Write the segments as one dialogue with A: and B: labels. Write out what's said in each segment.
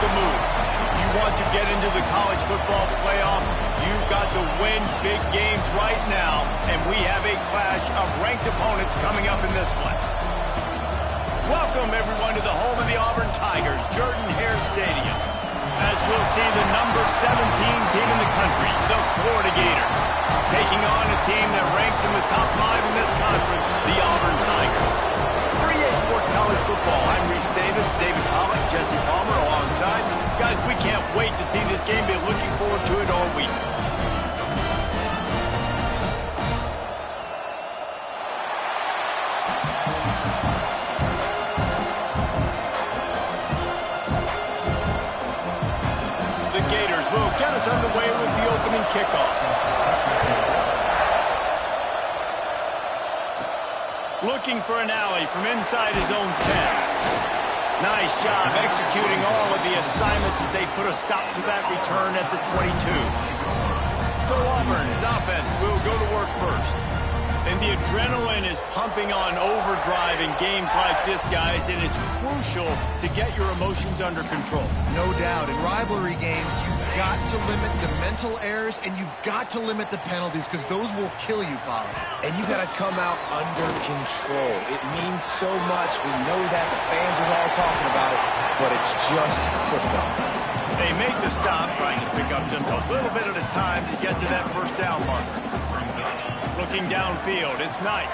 A: the move. If you want to get into the college football playoff, you've got to win big games right now, and we have a clash of ranked opponents coming up in this one. Welcome, everyone, to the home of the Auburn Tigers, Jordan-Hare Stadium, as we'll see the number 17 team in the country, the Florida Gators, taking on a team that ranks in the top 5 in this conference, the Auburn Tigers. For EA Sports College Football, I'm Reese Davis, David Pollack, Jesse Palmer alongside. Guys, we can't wait to see this game. Been looking forward to it all week. The Gators will get us underway with the opening kickoff. Looking for an alley from inside his own 10. Nice job executing all of the assignments as they put a stop to that return at the 22. So Auburn's offense will go to work first. And the adrenaline is pumping on overdrive in games like this, guys, and it's crucial to get your emotions under control.
B: No doubt. In rivalry games, you've got to limit the mental errors, and you've got to limit the penalties, because those will kill you, Pollard.
C: And you got to come out under control. It means so much. We know that. The fans are all talking about it, but it's just football.
A: They make the stop, trying to pick up just a little bit at a time to get to that first down marker. Looking downfield, it's Knight.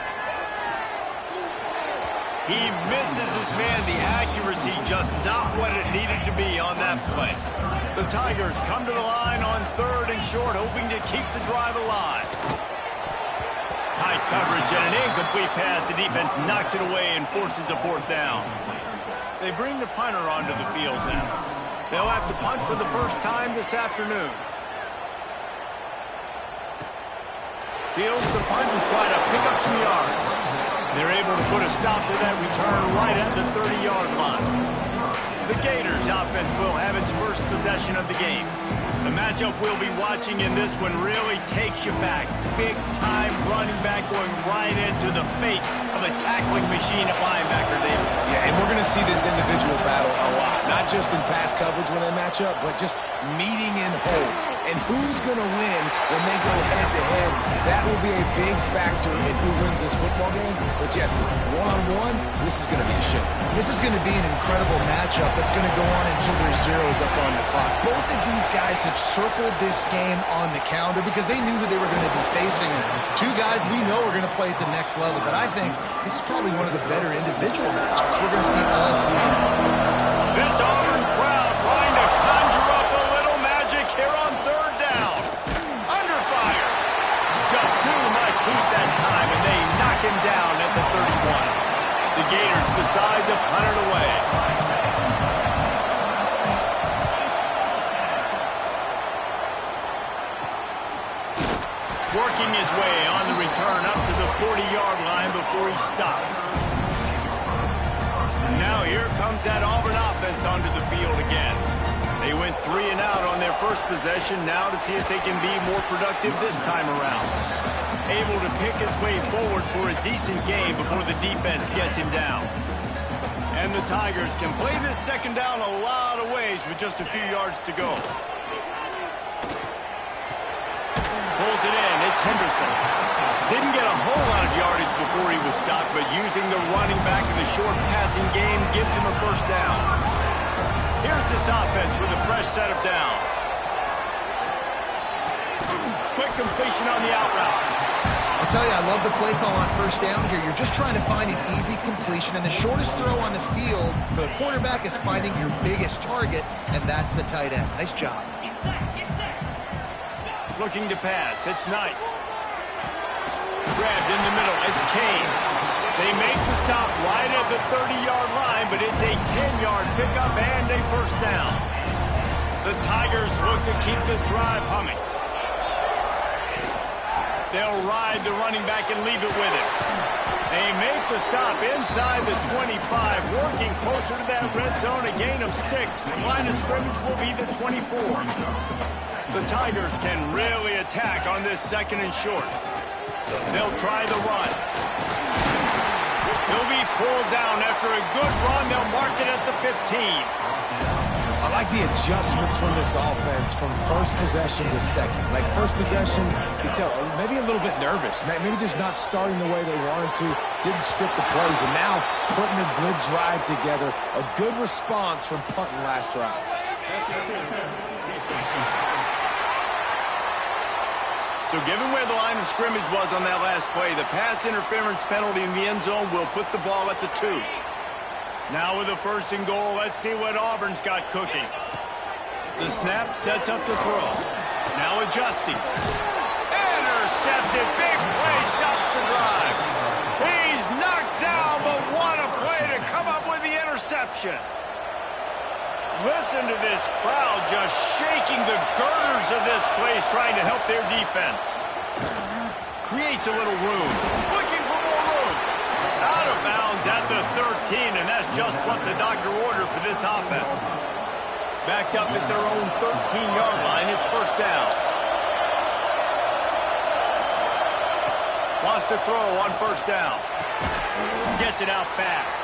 A: He misses his man. The accuracy just not what it needed to be on that play. The Tigers come to the line on 3rd and short, hoping to keep the drive alive. Tight coverage and an incomplete pass. The defense knocks it away and forces a 4th down. They bring the punter onto the field now. They'll have to punt for the first time this afternoon. Fields the punt and try to pick up some yards. They're able to put a stop to that return right at the 30-yard line. The Gators offense will have its first possession of the game. The matchup we'll be watching in this one really takes you back. Big-time running back going right into the face of a tackling machine at linebacker, David.
C: Yeah, and we're going to see this individual battle a lot. Not just in pass coverage when they match up, but just meeting in holes. And who's going to win when they go head-to-head, that will be a big factor in who wins this football game. But, Jesse, one-on-one, this is going to be a show.
B: This is going to be an incredible matchup that's going to go on until there's zeros up on the clock. Both of these guys have circled this game on the calendar because they knew who they were going to be facing. Two guys we know are going to play at the next level, but I think this is probably one of the better individual matchups we're going to see all season.
A: This Auburn crowd trying to conjure up a little magic here on 3rd down. Under fire. Just too much heat that time, and they knock him down at the 31. The Gators decide to punt it away. Working his way on the return up to the 40-yard line before he stopped. Now here comes that Auburn offense onto the field again. They went 3 and out on their first possession, now to see if they can be more productive this time around. Able to pick his way forward for a decent game before the defense gets him down. And the Tigers can play this second down a lot of ways with just a few yards to go. Pulls it in, it's Henderson. Didn't get a whole lot of yardage before he was stopped, but using the running back in the short passing game gives him a first down. Here's this offense with a fresh set of downs. Quick completion on the out route.
B: I'll tell you, I love the play call on first down here. You're just trying to find an easy completion, and the shortest throw on the field for the quarterback is finding your biggest target, and that's the tight end. Nice job.
A: Looking to pass, it's Knight. Grabbed in the middle, it's Kane. They make the stop right at the 30-yard line, but it's a 10-yard pickup and a first down. The Tigers look to keep this drive humming. They'll ride the running back and leave it with him. They make the stop inside the 25, working closer to that red zone, a gain of 6. Line of scrimmage will be the 24. The Tigers can really attack on this 2nd and short. They'll try the run. He'll be pulled down after a good run. They'll mark it at the 15.
C: I like the adjustments from this offense from first possession to second. Like first possession, you tell maybe a little bit nervous, maybe just not starting the way they wanted to, didn't script the plays, but now putting a good drive together, a good response from punting last drive.
A: So given where the line of scrimmage was on that last play, the pass interference penalty in the end zone will put the ball at the 2. Now with a 1st and goal, let's see what Auburn's got cooking. The snap sets up the throw. Now adjusting. Intercepted. Big play stops the drive. He's knocked down, but what a play to come up with the interception. Listen to this crowd just shaking the girders of this place, trying to help their defense. Creates a little room. Looking for more room. Out of bounds at the 13, and that's just what the doctor ordered for this offense. Backed up at their own 13-yard line. It's 1st down. Wants to throw on 1st down. Gets it out fast.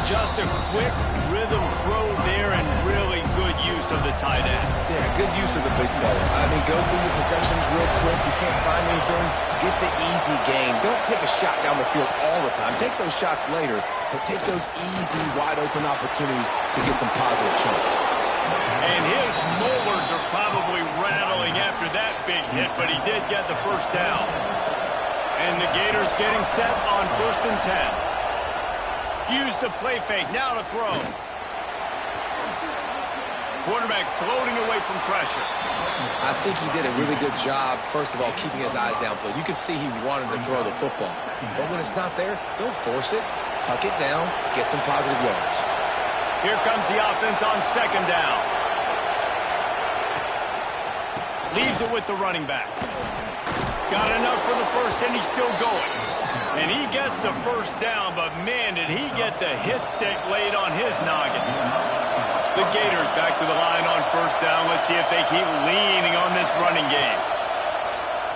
A: Just a quick rhythm throw there and really good use of the tight end.
C: Yeah, good use of the big fella. I mean, go through your progressions real quick. You can't find anything. Get the easy gain. Don't take a shot down the field all the time. Take those shots later, but take those easy, wide-open opportunities to get some positive chunks.
A: And his molars are probably rattling after that big hit, but he did get the 1st down. And the Gators getting set on 1st and 10. Use the play fake, now to throw. Quarterback floating away from pressure.
C: I think he did a really good job, first of all, keeping his eyes downfield. You can see he wanted to throw the football. But when it's not there, don't force it. Tuck it down, get some positive yards.
A: Here comes the offense on 2nd down. Leaves it with the running back. Got enough for the 1st, and he's still going. And he gets the 1st down, but man, did he get the hit stick laid on his noggin. The Gators back to the line on 1st down. Let's see if they keep leaning on this running game.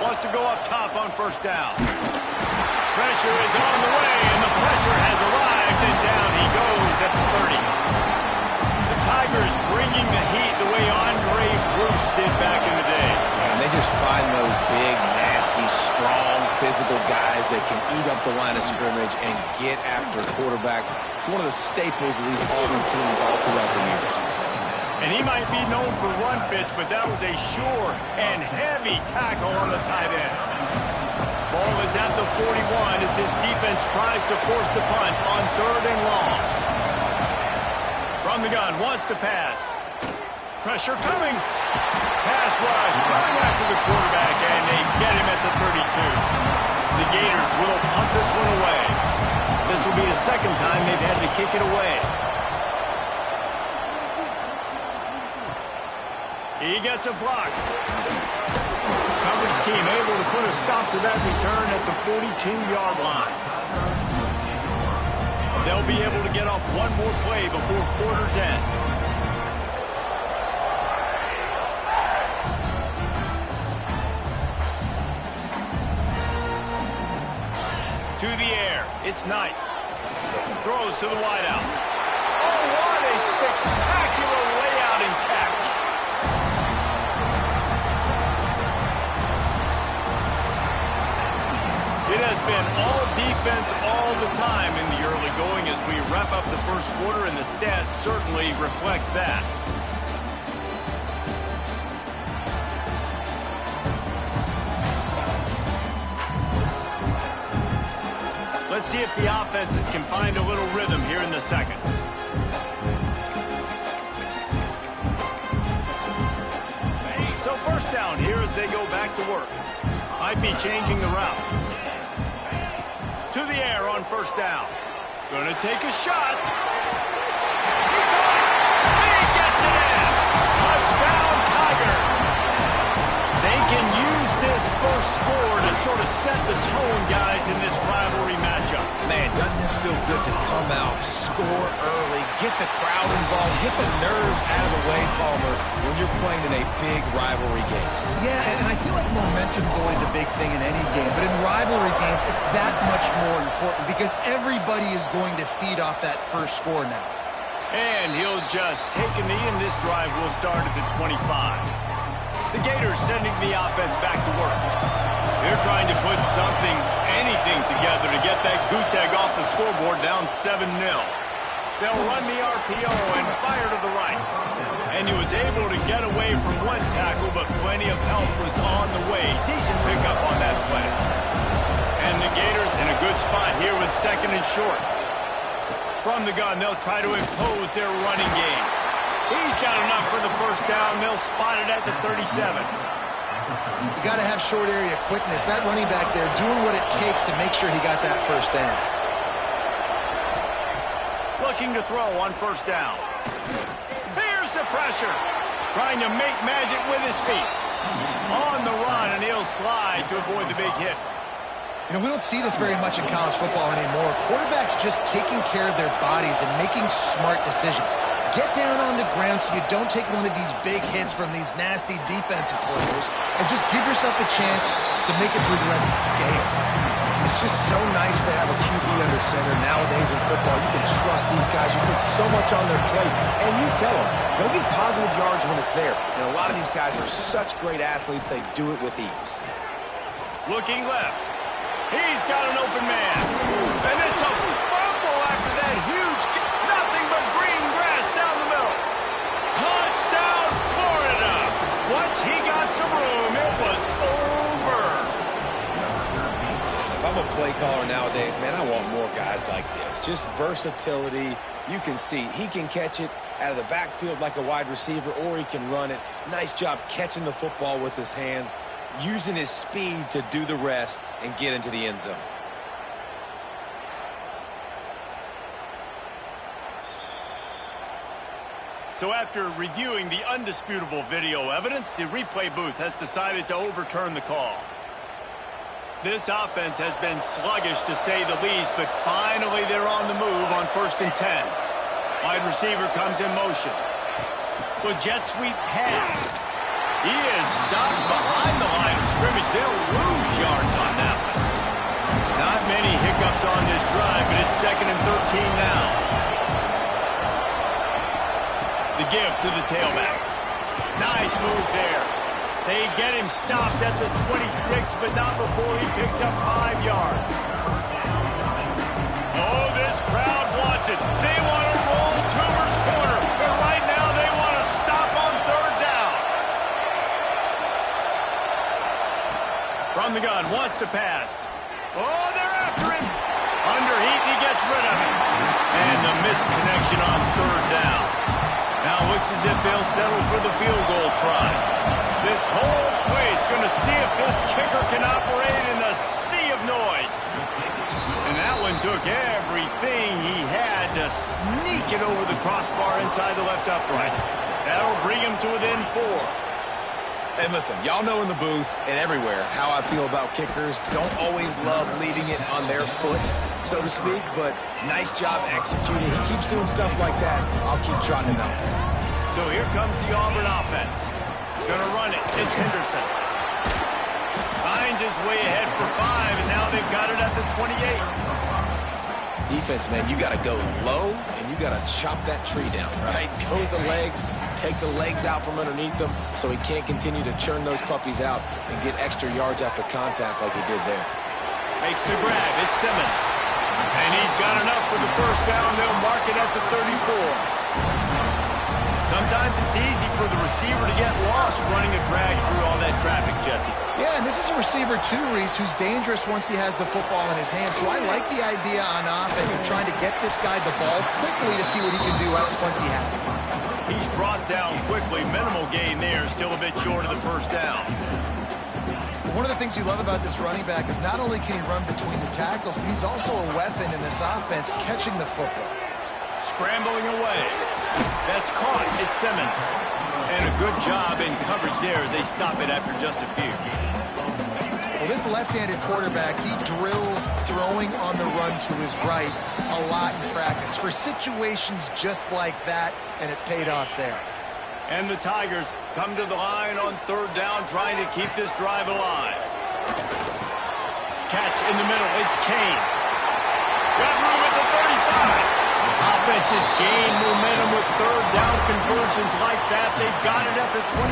A: Wants to go up top on 1st down. Pressure is on the way, and the pressure has arrived, and down he goes at the 30. The Tigers bringing the heat the way Andre Bruce did back in the day.
C: Man, they just find those big, nasty, strong, physical guys that can eat up the line of scrimmage and get after quarterbacks. It's one of the staples of these Auburn teams all throughout the years.
A: And he might be known for run fits, but that was a sure and heavy tackle on the tight end. Ball is at the 41 as his defense tries to force the punt on 3rd and long. From the gun, wants to pass. Pressure coming. Pass rush coming after the quarterback, and they get him at the 32. The Gators will punt this one away. This will be the 2nd time they've had to kick it away. He gets a block. Coverage team able to put a stop to that return at the 42-yard line. They'll be able to get off one more play before quarter's end. To the air. It's Knight. Throws to the wideout. Oh, what a spectacular layout and catch. It has been all defense all the time in the early going as we wrap up the 1st quarter, and the stats certainly reflect that. Let's see if the offenses can find a little rhythm here in the 2nd. So 1st down here as they go back to work. Might be changing the route. To the air on 1st down. Gonna take a shot. He gets it in. Touchdown, Tiger. They can use this 1st score to sort of set the tone, guys, in this rivalry matchup.
C: Man, doesn't this feel good to come out, score early, get the crowd involved, get the nerves out of the way, Palmer, when you're playing in a big rivalry game.
B: Yeah, and I feel like momentum's always a big thing in any game, but in rivalry games, it's that much more important because everybody is going to feed off that 1st score now.
A: And he'll just take a knee, and this drive will start at the 25. The Gators sending the offense back to work. They're trying to put something, anything together to get that goose egg off the scoreboard down 7-0. They'll run the RPO and fire to the right. And he was able to get away from one tackle, but plenty of help was on the way. Decent pickup on that play. And the Gators in a good spot here with 2nd and short. From the gun, they'll try to impose their running game. He's got enough for the first down. They'll spot it at the 37.
B: You got to have short area quickness. That running back there doing what it takes to make sure he got that first down.
A: Looking to throw on first down. Here's the pressure. Trying to make magic with his feet. On the run, and he'll slide to avoid the big hit.
B: You know, we don't see this very much in college football anymore. Quarterbacks just taking care of their bodies and making smart decisions. Get down on the ground so you don't take one of these big hits from these nasty defensive players and just give yourself a chance to make it through the rest of this game.
C: It's just so nice to have a QB under center nowadays in football. You can trust these guys. You put so much on their plate, and you tell them they'll get positive yards when it's there. And a lot of these guys are such great athletes, they do it with ease.
A: Looking left. He's got an open man. And it's a fumble after that huge kick. Nothing but green grass down the middle. Touchdown, Florida. Once he got some room, it was over.
C: If I'm a play caller nowadays, man, I want more guys like this. Just versatility. You can see he can catch it out of the backfield like a wide receiver, or he can run it. Nice job catching the football with his hands, using his speed to do the rest and get into the end zone.
A: So after reviewing the undisputable video evidence, the replay booth has decided to overturn the call. This offense has been sluggish to say the least, but finally they're on the move on 1st and 10. Wide receiver comes in motion. With jet sweep pass. He is stopped behind the line of scrimmage. They'll lose yards on that one. Not many hiccups on this drive, but it's 2nd and 13 now. The give to the tailback. Nice move there. They get him stopped at the 26, but not before he picks up 5 yards. Oh, this crowd wants it. They want to roll Toomer's corner, but right now they want to stop on 3rd down. From the gun, wants to pass. Oh, they're after him. Underheat, and he gets rid of it. And the misconnection on 3rd down. Now looks as if they'll settle for the field goal try. This whole place going to see if this kicker can operate in the sea of noise. And that one took everything he had to sneak it over the crossbar inside the left upright. That'll bring him to within 4.
C: And listen, y'all know in the booth and everywhere how I feel about kickers. Don't always love leaving it on their foot, so to speak, but nice job executing. He keeps doing stuff like that. I'll keep trotting him out.
A: So here comes the Auburn offense. Gonna run it. It's Henderson. Finds his way ahead for 5, and now they've got it at the 28.
C: Defense, man, you got to go low, and you got to chop that tree down, right? Go to the legs, take the legs out from underneath them so he can't continue to churn those puppies out and get extra yards after contact like he did there.
A: Makes the grab. It's Simmons. And he's got enough for the first down. They'll mark it at the 34. Sometimes it's easy for the receiver to get lost running a drag through all that traffic, Jesse.
B: Yeah, and this is a receiver too, Reese, who's dangerous once he has the football in his hands. So I like the idea on offense of trying to get this guy the ball quickly to see what he can do out once he has it.
A: He's brought down quickly. Minimal gain there. Still a bit short of the first down.
B: One of the things you love about this running back is not only can he run between the tackles, but he's also a weapon in this offense catching the football.
A: Scrambling away. That's caught. It's Simmons. And a good job in coverage there as they stop it after just a few.
B: Well, this left-handed quarterback, he drills throwing on the run to his right a lot in practice for situations just like that, and it paid off there.
A: And the Tigers come to the line on 3rd down, trying to keep this drive alive. Catch in the middle. It's Kane. Got room at the 35. Offenses gain momentum with third down conversions like that. They've got it at the 25.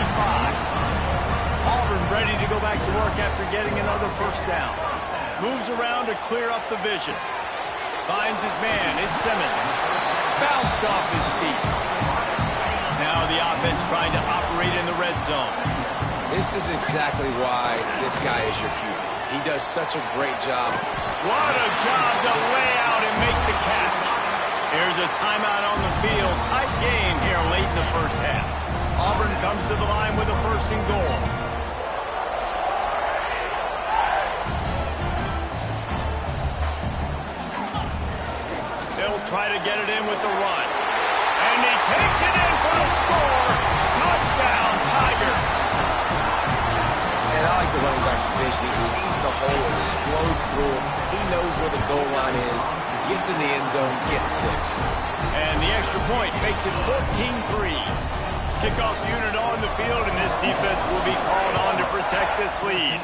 A: Auburn ready to go back to work after getting another first down. Moves around to clear up the vision. Finds his man. It's Simmons. Bounced off his feet. Now the offense trying to operate in the red zone.
C: This is exactly why this guy is your QB. He does such a great job.
A: What a job to lay out and make the catch. Here's a timeout on the field. Tight game here late in the first half. Auburn comes to the line with a first and goal. They'll try to get it in with the run. And he takes it in for a score. Touchdown, Tigers.
C: And I like the running back's vision. He sees the hole, explodes through it. He knows where the goal line is, gets in the end zone, gets 6.
A: And the extra point makes it 14-3. Kickoff unit on the field, and this defense will be called on to protect this lead.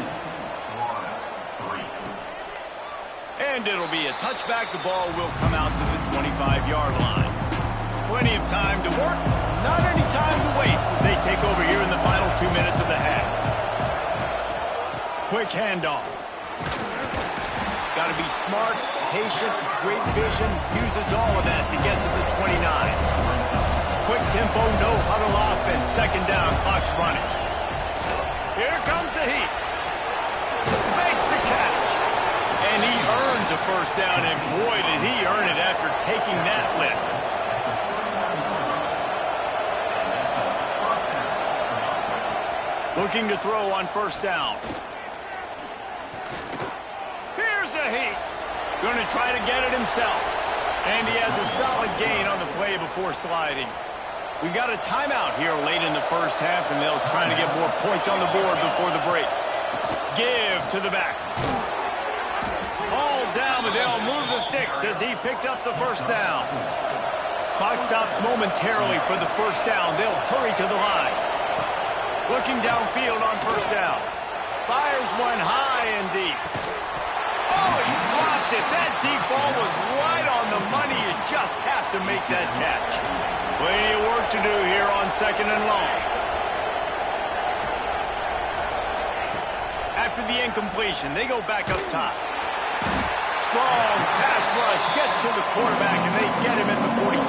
A: And it'll be a touchback. The ball will come out to the 25-yard line. Plenty of time to work, not any time to waste as they take over here in the final 2 minutes of the half. Quick handoff. Got to be smart, patient, great vision. Uses all of that to get to the 29. Quick tempo, no huddle offense. Second down, clock's running. Here comes the heat. Makes the catch. And he earns a first down, and boy, did he earn it after taking that lift. Looking to throw on first down. Here's a heat. Going to try to get it himself. And he has a solid gain on the play before sliding. We got a timeout here late in the first half, and they'll try to get more points on the board before the break. Give to the back. All down, but they'll move the sticks as he picks up the first down. Clock stops momentarily for the first down. They'll hurry to the line. Looking downfield on first down. Fires one high and deep. Oh, he dropped it. That deep ball was right on the money. You just have to make that catch. Plenty of work to do here on second and long. After the incompletion, they go back up top. Strong pass rush gets to the quarterback, and they get him at the 46.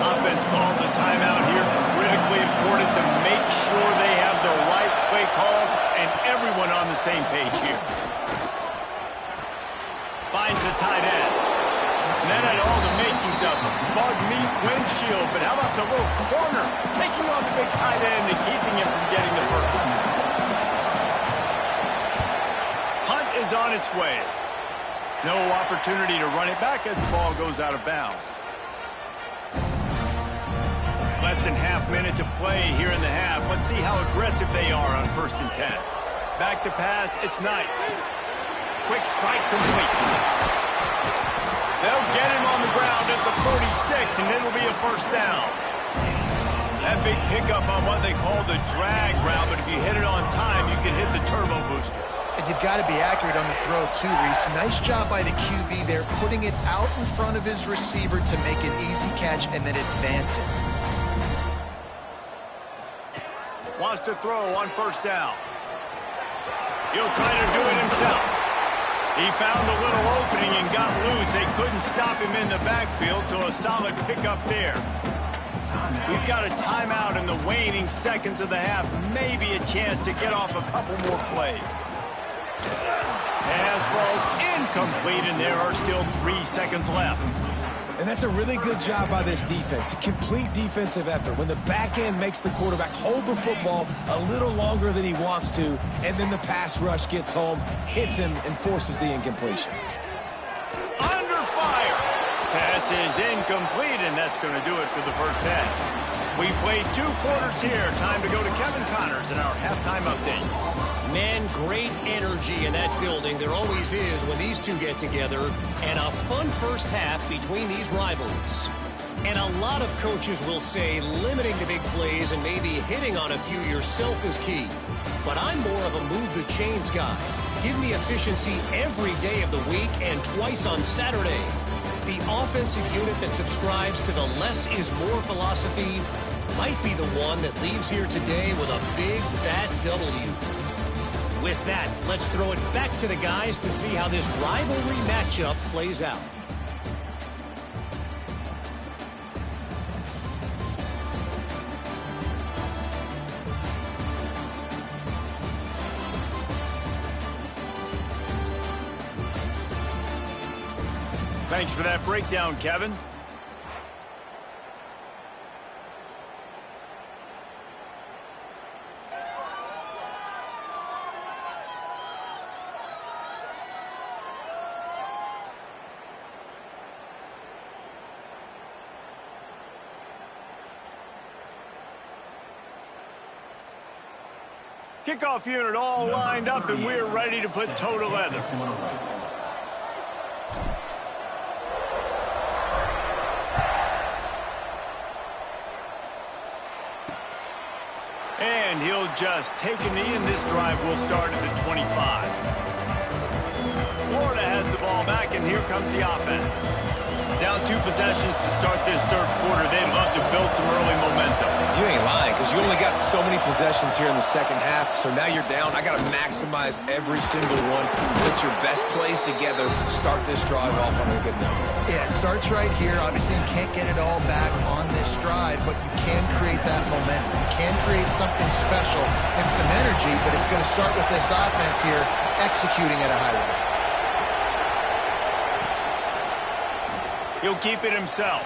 A: Offense calls a timeout here. Critically important to make sure they have the right play call and everyone on the same page here. Finds a tight end. And that had all the makings of bug meat windshield, but how about the little corner taking on the big tight end and keeping him from getting the first? Hunt is on its way. No opportunity to run it back as the ball goes out of bounds. Less than half minute to play here in the half. Let's see how aggressive they are on 1st and 10. Back to pass, it's Knight. Quick strike complete. They'll get him on the ground at the 46, and it'll be a first down. That big pickup on what they call the drag route, but if you hit it on time, you can hit the turbo boosters.
B: And you've got to be accurate on the throw, too, Reese. Nice job by the QB there, putting it out in front of his receiver to make an easy catch and then advance it.
A: Wants to throw on first down. He'll try to do it himself. He found a little opening and got loose. They couldn't stop him in the backfield, so a solid pickup there. We've got a timeout in the waning seconds of the half. Maybe a chance to get off a couple more plays. Pass falls incomplete, and there are still 3 seconds left.
C: And that's a really good job by this defense. A complete defensive effort. When the back end makes the quarterback hold the football a little longer than he wants to, and then the pass rush gets home, hits him, and forces the incompletion.
A: Under fire. Pass is incomplete, and that's going to do it for the first half. We played 2 quarters here. Time to go to Kevin Connors in our halftime update.
D: Man, great energy in that building. There always is when these two get together. And a fun first half between these rivals. And a lot of coaches will say limiting the big plays and maybe hitting on a few yourself is key. But I'm more of a move the chains guy. Give me efficiency every day of the week and twice on Saturday. The offensive unit that subscribes to the less is more philosophy might be the one that leaves here today with a big, fat W. With that, let's throw it back to the guys to see how this rivalry matchup plays out.
A: Thanks for that breakdown, Kevin. Kickoff unit all lined up, and we're ready to put toe to leather. And he'll just take a knee, and this drive will start at the 25. Florida has the ball back, and here comes the offense. Down 2 possessions to start this third quarter. They'd love to build some early momentum.
C: You ain't lying, because you only got so many possessions here in the second half, so now you're down. I got to maximize every single one. Put your best plays together. Start this drive off on a good note.
B: Yeah, it starts right here. Obviously, you can't get it all back on this drive, but you can create that momentum. You can create something special and some energy, but it's going to start with this offense here executing at a high rate.
A: He'll keep it himself.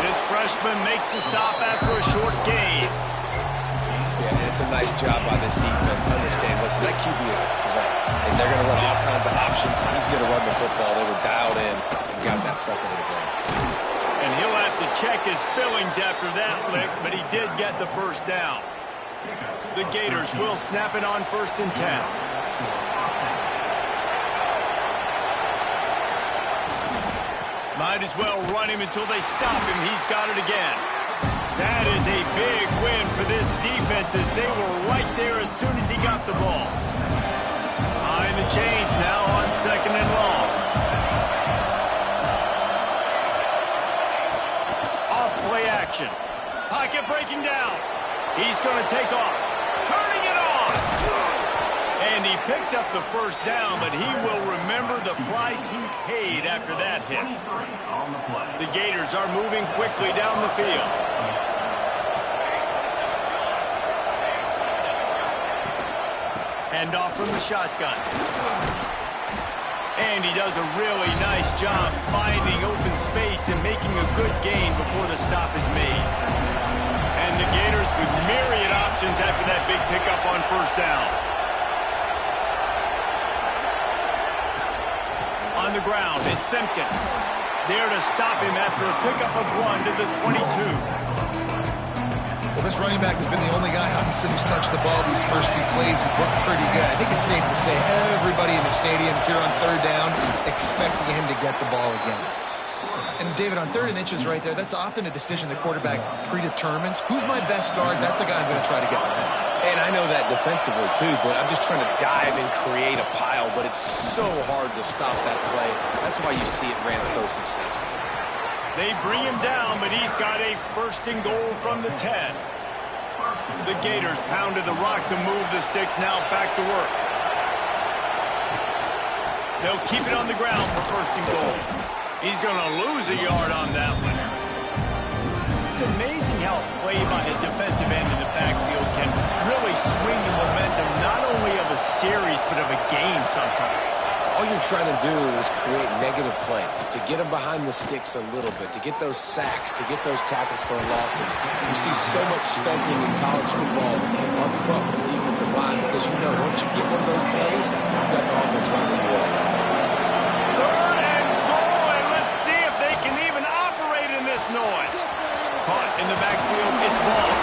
A: This freshman makes the stop after a short gain.
C: Yeah, and it's a nice job by this defense. Understand, listen, that QB is a threat, and they're going to run all kinds of options, and he's going to run the football. They were dialed in and got that sucker to the ground.
A: And he'll have to check his fillings after that lick, but he did get the first down. The Gators will snap it on 1st and 10. Might as well run him until they stop him. He's got it again. That is a big win for this defense as they were right there as soon as he got the ball. Behind the chains now on 2nd and long. Off play action. Pocket breaking down. He's going to take off. Turning it on. And he picked up the first down, but he will remember the price he paid after that hit. The Gators are moving quickly down the field. Hand off from the shotgun. And he does a really nice job finding open space and making a good gain before the stop is made. And the Gators with myriad options after that big pickup on 1st down. On the ground, it's Simpkins. There to stop him after a pickup of 1 to the 22.
B: Well, this running back has been the only guy, obviously, who's touched the ball these first 2 plays. He's looked pretty good. I think it's safe to say everybody in the stadium here on 3rd down expecting him to get the ball again. And, David, on 3rd and inches right there, that's often a decision the quarterback predetermines. Who's my best guard? That's the guy I'm going to try to get behind.
C: And I know that defensively, too, but I'm just trying to dive and create a pile, but it's so hard to stop that play. That's why you see it ran so successfully.
A: They bring him down, but he's got a 1st and goal from the 10. The Gators pounded the rock to move the sticks, now back to work. They'll keep it on the ground for 1st and goal. He's going to lose a yard on that one. It's amazing how a play by a defensive end in the backfield can really swing the momentum not only of a series but of a game sometimes.
C: All you're trying to do is create negative plays, to get them behind the sticks a little bit, to get those sacks, to get those tackles for losses. You see so much stunting in college football up front with the defensive line because you know once you get one of those plays, you've got the offense running the ball.
A: 3rd and goal, and let's see if they can even operate in this noise. Caught in the backfield, it's ball.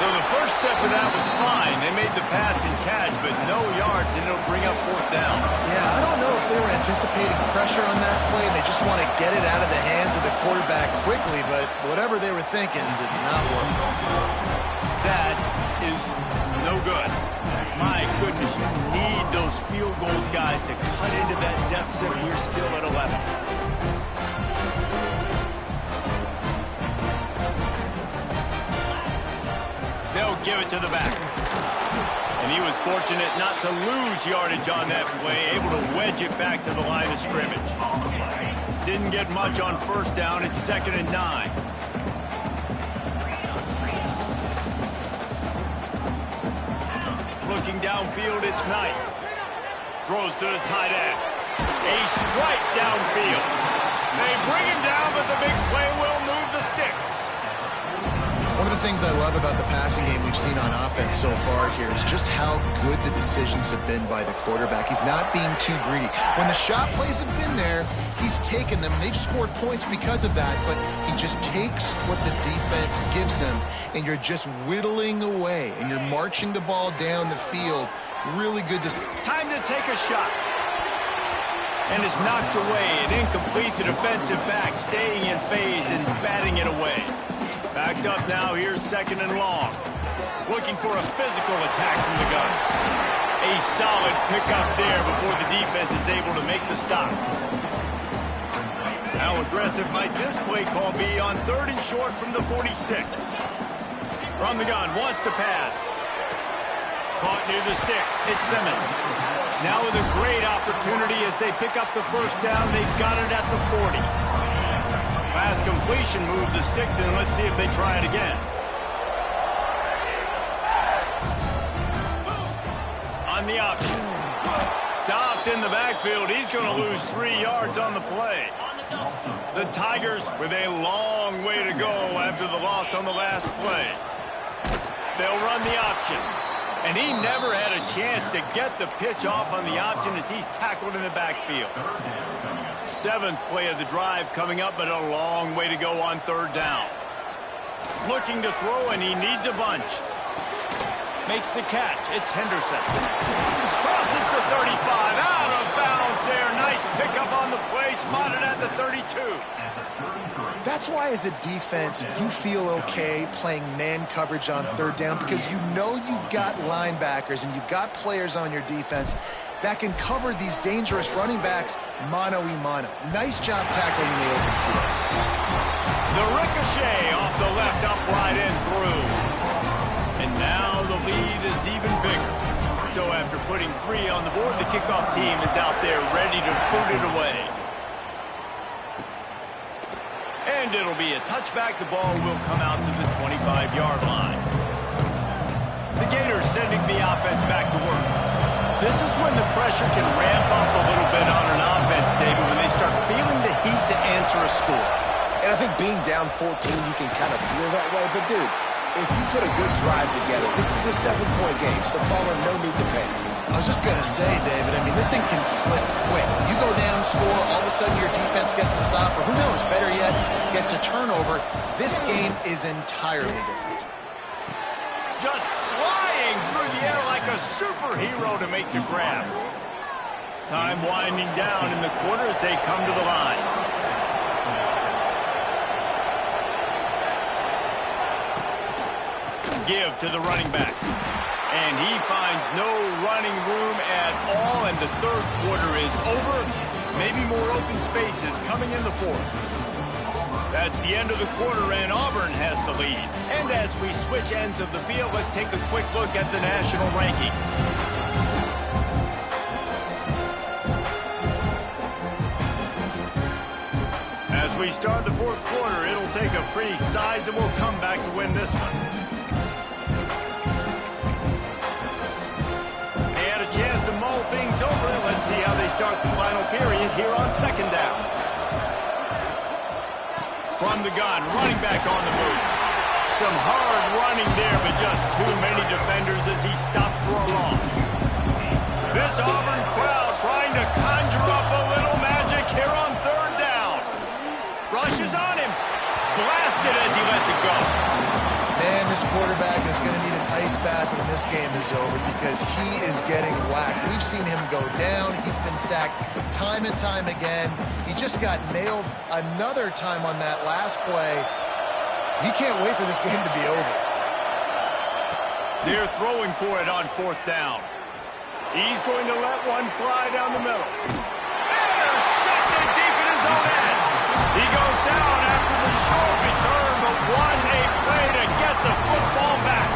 A: So the first step of that was fine. They made the pass and catch, but no yards, and it'll bring up 4th down.
B: Yeah, I don't know if they were anticipating pressure on that play. They just want to get it out of the hands of the quarterback quickly, but whatever they were thinking did not work.
A: That is no good. My goodness, you need those field goals, guys, to cut into that deficit. We're still at 11. to the back. And he was fortunate not to lose yardage on that play, able to wedge it back to the line of scrimmage. Didn't get much on first down. It's 2nd and 9. Looking downfield, it's Knight. Throws to the tight end. A strike downfield. They bring him down, but the big play will move the sticks.
B: One of the things I love about the passing game we've seen on offense so far here is just how good the decisions have been by the quarterback. He's not being too greedy. When the shot plays have been there, he's taken them. They've scored points because of that, but he just takes what the defense gives him, and you're just whittling away, and you're marching the ball down the field. Really good.
A: Time to take a shot. And it's knocked away and incomplete to defensive back, staying in phase and batting it away. Backed up now, here's 2nd and long. Looking for a physical attack from the gun. A solid pickup there before the defense is able to make the stop. How aggressive might this play call be on 3rd and short from the 46? From the gun, wants to pass. Caught near the sticks, it's Simmons. Now with a great opportunity as they pick up the first down, they've got it at the 40. Pass completion moved the sticks in. Let's see if they try it again. On the option. Stopped in the backfield. He's going to lose 3 yards on the play. The Tigers with a long way to go after the loss on the last play. They'll run the option. And he never had a chance to get the pitch off on the option as he's tackled in the backfield. 7th play of the drive coming up, but a long way to go on 3rd down. Looking to throw, and he needs a bunch. Makes the catch. It's Henderson. Crosses the 35. Out of bounds there. Nice pickup on the play. Spotted at the 32.
B: That's why as a defense, you feel okay playing man coverage on 3rd down, because you know you've got linebackers and you've got players on your defense that can cover these dangerous running backs mano-a-mano. Nice job tackling in the open field.
A: The ricochet off the left, upright and through. And now the lead is even bigger. So after putting 3 on the board, the kickoff team is out there ready to boot it away. And it'll be a touchback. The ball will come out to the 25-yard line. The Gators sending the offense back to work. This is when the pressure can ramp up a little bit on an offense, David, when they start feeling the heat to answer a score.
C: And I think being down 14, you can kind of feel that way. But, dude, if you put a good drive together, this is a 7-point game, so Palmer, no need to panic.
B: I was just going to say, David, I mean, this thing can flip quick. You go down, score, all of a sudden your defense gets a stop, or who knows, better yet, gets a turnover. This game is entirely different.
A: Just flying through the air like a superhero to make the grab. Time winding down in the quarter as they come to the line. Give to the running back. And he finds no running room at all, and the 3rd quarter is over. Maybe more open spaces coming in the 4th. That's the end of the quarter, and Auburn has the lead. And as we switch ends of the field, let's take a quick look at the national rankings. As we start the 4th quarter, it'll take a pretty sizable comeback to win this one. Chance to mull things over. Let's see how they start the final period here on 2nd down. From the gun, running back on the move. Some hard running there, but just too many defenders as he stopped for a loss. This Auburn crowd trying to conjure up a little magic here on 3rd down. Rushes on him. Blasted as he lets it go.
B: Man, this quarterback is going to need an ice bath when this game is over, because he is getting whacked. We've seen him go down. He's been sacked time and time again. He just got nailed another time on that last play. He can't wait for this game to be over.
A: They're throwing for it on 4th down. He's going to let one fly down the middle. Intercepted deep in his own end. He goes down after the short return, but one a play to get the football back.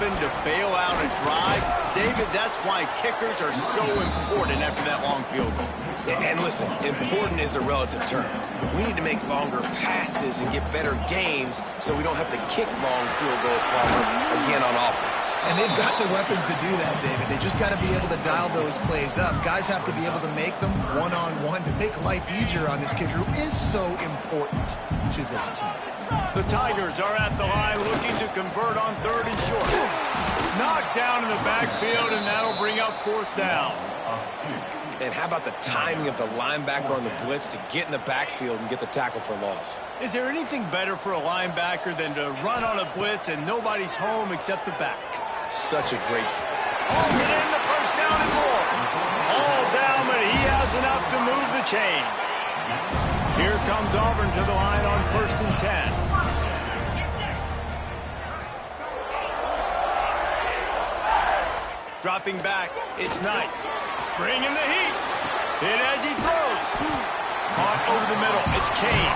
A: happen to bail out a drive. David, that's why kickers are so important after that long field goal.
C: And listen, important is a relative term. We need to make longer passes and get better gains so we don't have to kick long field goals, Palmer, again on offense.
B: And they've got the weapons to do that, David. They just got to be able to dial those plays up. Guys have to be able to make them one-on-one to make life easier on this kicker who is so important to this team.
A: The Tigers are at the line looking to convert on 3rd and short. Knocked down in the backfield, and that'll bring up 4th down.
C: And how about the timing of the linebacker on the blitz to get in the backfield and get the tackle for loss?
A: Is there anything better for a linebacker than to run on a blitz and nobody's home except the back?
C: Such a great...
A: Oh, get in the 1st down and more. All down, but he has enough to move the chains. Here comes Auburn to the line on 1st and 10. Dropping back, it's Knight. Bringing the heat. Hit as he throws. Caught over the middle. It's Kane.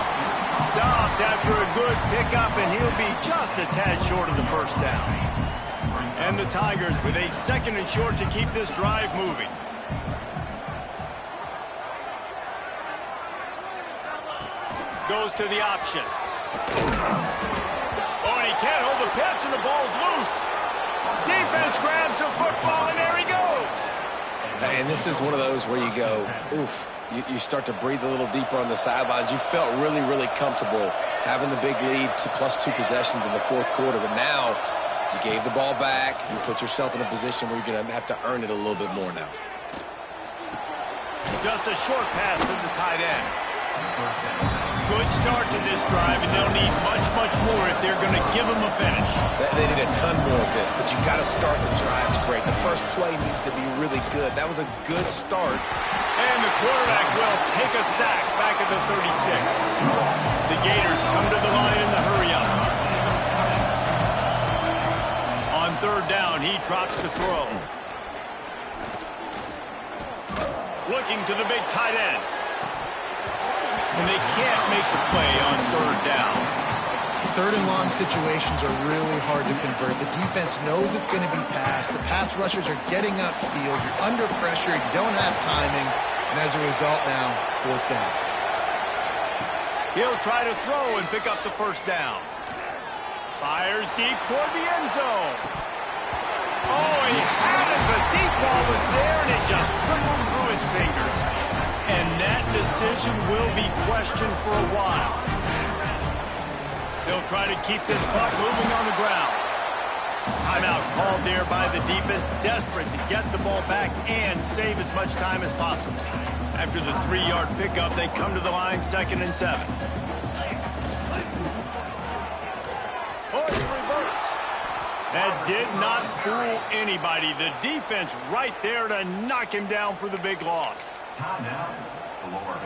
A: Stopped after a good pickup, and he'll be just a tad short of the 1st down. And the Tigers with a 2nd and short to keep this drive moving. Goes to the option. Oh, he can't hold the pitch, and the ball's loose. Defense grabs the football, and there he goes.
C: And this is one of those where you go, oof, you start to breathe a little deeper on the sidelines. You felt really, really comfortable having the big lead to +2 possessions in the 4th quarter, but now you gave the ball back. You put yourself in a position where you're going to have to earn it a little bit more now.
A: Just a short pass to the tight end. Good start to this drive, and they'll need much, much more if they're going to give them a finish.
C: They need a ton more of this, but you got to start the drives great. The first play needs to be really good. That was a good start.
A: And the quarterback will take a sack back at the 36. The Gators come to the line in the hurry-up. On 3rd down, he drops to throw. Looking to the big tight end. And they can't make the play on 3rd down.
B: 3rd and long situations are really hard to convert. The defense knows it's going to be passed. The pass rushers are getting upfield. You're under pressure. You don't have timing. And as a result now, 4th down.
A: He'll try to throw and pick up the 1st down. Fires deep toward the end zone. Oh, he had it. The deep ball was there, and it just trickled through his fingers. And that decision will be questioned for a while. They'll try to keep this clock moving on the ground. Timeout called there by the defense, desperate to get the ball back and save as much time as possible. After the 3-yard pickup, they come to the line 2nd and 7. Oh, it's reverse. That did not fool anybody. The defense right there to knock him down for the big loss.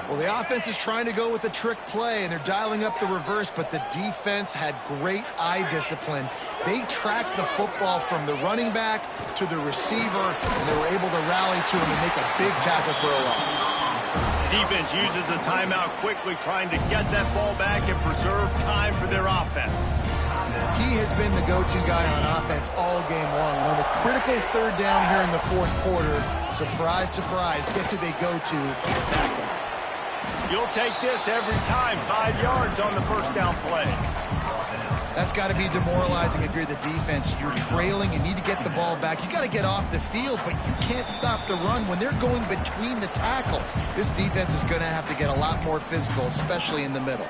B: Well, the offense is trying to go with a trick play, and they're dialing up the reverse, but the defense had great eye discipline. They tracked the football from the running back to the receiver, and they were able to rally to him and make a big tackle for a loss.
A: Defense uses a timeout quickly, trying to get that ball back and preserve time for their offense.
B: He has been the go-to guy on offense all game long. On a critical 3rd down here in the 4th quarter, surprise, surprise, guess who they go to? That guy.
A: You'll take this every time. 5 yards on the 1st down play.
B: That's got to be demoralizing if you're the defense. You're trailing. You need to get the ball back. You got to get off the field, but you can't stop the run when they're going between the tackles. This defense is going to have to get a lot more physical, especially in the middle.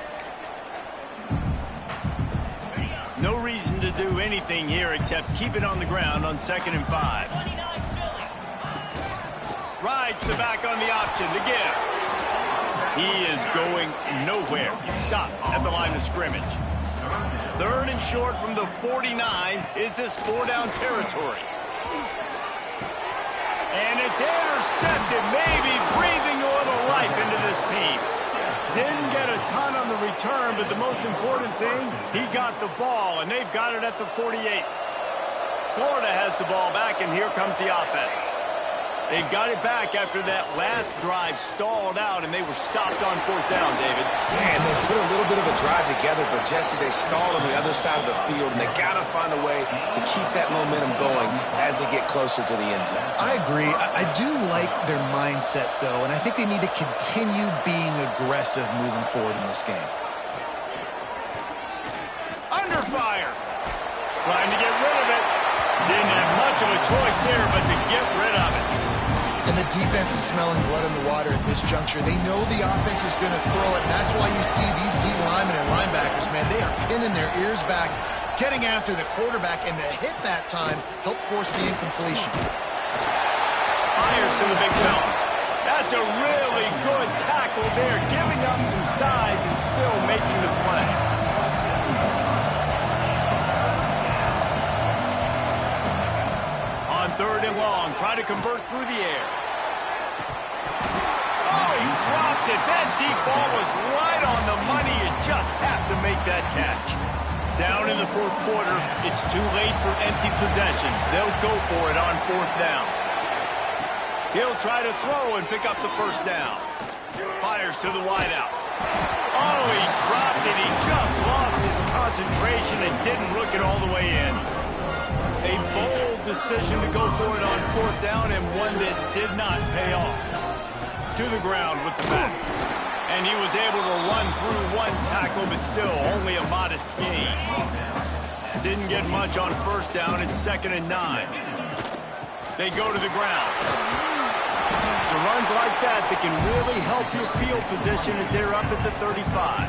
A: No reason to do anything here except keep it on the ground on 2nd and 5. Rides the back on the option, the give. He is going nowhere. Stop at the line of scrimmage. 3rd and short from the 49. Is this 4-down territory? And it's intercepted, maybe breathing a little life into this team. Didn't get a ton on the return, but the most important thing, he got the ball, and they've got it at the 48. Florida has the ball back, and here comes the offense. They got it back after that last drive stalled out, and they were stopped on 4th down, David.
C: Yeah, and they put a little bit of a drive together, but, Jesse, they stalled on the other side of the field, and they got to find a way to keep that momentum going as they get closer to the end zone.
B: I agree. I do like their mindset, though, and I think they need to continue being aggressive moving forward in this game.
A: Under fire. Trying to get rid of it. Didn't have much of a choice there but to get rid of it.
B: And the defense is smelling blood in the water at this juncture. They know the offense is going to throw it, and that's why you see these D linemen and linebackers, man, they are pinning their ears back, getting after the quarterback, and the hit that time helped force the incompletion.
A: Fires to the big fella. That's a really good tackle there, giving up some size and still making the play. On 3rd and long, try to convert through the air. Oh, he dropped it. That deep ball was right on the money. You just have to make that catch. Down in the 4th quarter, it's too late for empty possessions. They'll go for it on 4th down. He'll try to throw and pick up the 1st down. Fires to the wideout. Oh, he dropped it. He just lost his concentration and didn't look it all the way in. A bold decision to go for it on 4th down, and one that did not pay off. To the ground with the back. And he was able to run through one tackle, but still only a modest gain. Didn't get much on 1st down. It's 2nd and 9. They go to the ground. So runs like that can really help your field position as they're up at the 35.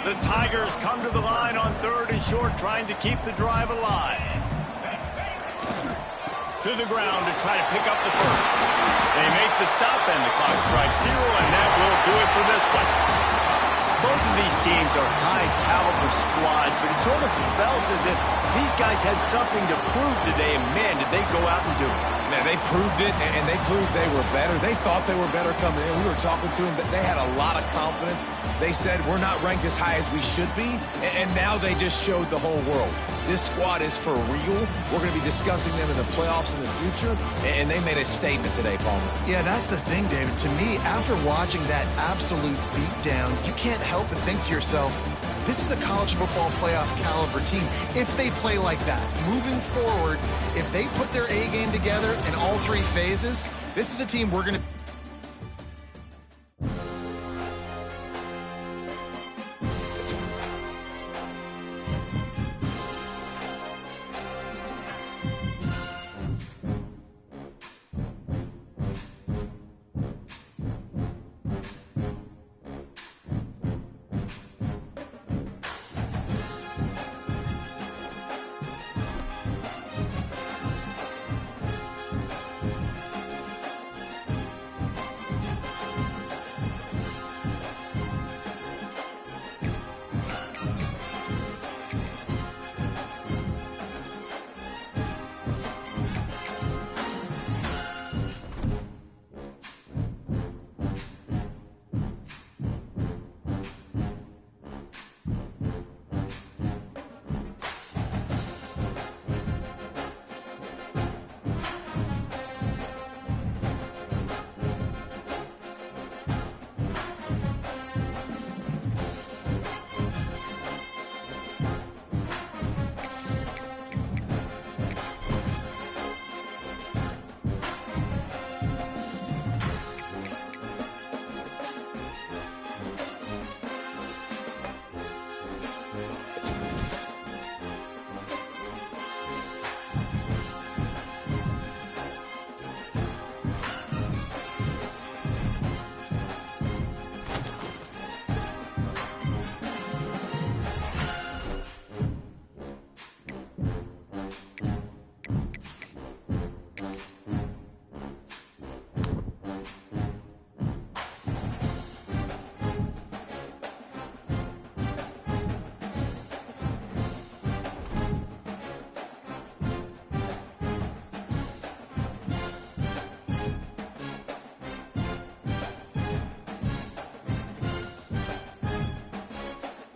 A: The Tigers come to the line on 3rd and short, trying to keep the drive alive. To the ground to try to pick up the 1st. They make the stop, and the clock strikes 0, and that will do it for this one. Both of these teams are high-caliber squads, but it sort of felt as if these guys had something to prove today, and man, did they go out and do it.
C: Man, they proved it, and they proved they were better. They thought they were better coming in. We were talking to them, but they had a lot of confidence. They said, we're not ranked as high as we should be, and now they just showed the whole world. This squad is for real. We're going to be discussing them in the playoffs in the future, and they made a statement today, Palmer.
B: Yeah, that's the thing, David. To me, after watching that absolute beatdown, you can't help but think to yourself, this is a college football playoff caliber team. If they play like that, moving forward, if they put their A game together in all 3 phases, this is a team we're going to